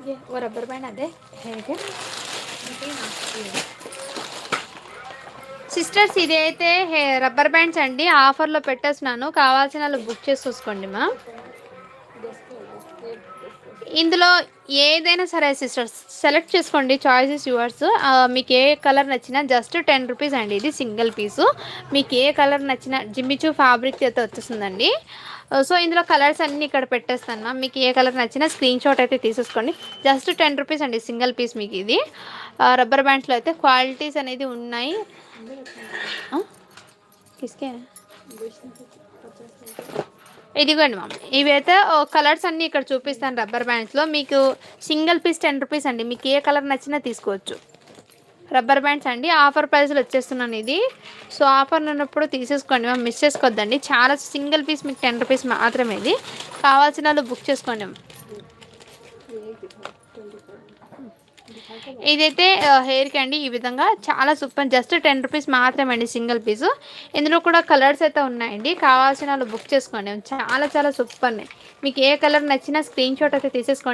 ये वो rubber band అదే है क्या సిస్టర్స్ ఇది అయితే రబ్బర్ బ్యాండ్స్ అండి ఆఫర్లో పెట్టేస్తున్నాను కావాల్సిన వాళ్ళు బుక్ చేసి చూసుకోండి మా ఇందులో ఏదైనా సరే సిస్టర్స్ సెలెక్ట్ చేసుకోండి చాయిస్ ఇస్ యువర్స్ మీకు ఏ కలర్ నచ్చినా జస్ట్ 10 రూపీస్ అండి ఇది సింగిల్ పీసు మీకు ఏ కలర్ నచ్చినా జిమ్మిచూ ఫ్యాబ్రిక్ అయితే వచ్చేస్తుందండి సో ఇందులో కలర్స్ అన్నీ ఇక్కడ పెట్టేస్తాను మీకు ఏ కలర్ నచ్చినా స్క్రీన్ షాట్ అయితే తీసేసుకోండి జస్ట్ 10 రూపీస్ అండి సింగిల్ పీస్ మీకు ఇది రబ్బర్ బ్యాండ్స్లో అయితే క్వాలిటీస్ అనేది ఉన్నాయి కిస్కే ఇదిగోండి మ్యామ్ ఇవైతే కలర్స్ అన్నీ ఇక్కడ చూపిస్తాను రబ్బర్ బ్యాండ్స్లో మీకు సింగిల్ పీస్ 10 రూపీస్ అండి మీకు ఏ కలర్ నచ్చినా తీసుకోవచ్చు రబ్బర్ బ్యాండ్స్ అండి ఆఫర్ ప్రైస్లో వచ్చేస్తున్నాను ఇది సో ఆఫర్ ఉన్నప్పుడు తీసేసుకోండి మ్యామ్ మిస్ చేసుకోవద్దండి చాలా సింగిల్ పీస్ మీకు 10 రూపీస్ మాత్రమే ఇది కావాల్సిన వాళ్ళు బుక్ చేసుకోండి మ్యామ్ ఇదైతే హెయిర్కి అండి ఈ విధంగా చాలా సూపర్ జస్ట్ 10 రూపీస్ మాత్రమే అండి సింగిల్ పీసు ఇందులో కూడా కలర్స్ అయితే ఉన్నాయండి కావాల్సిన వాళ్ళు బుక్ చేసుకోండి చాలా చాలా సూపర్ మీకు ఏ కలర్ నచ్చినా స్క్రీన్ షాట్ అయితే తీసేసుకోండి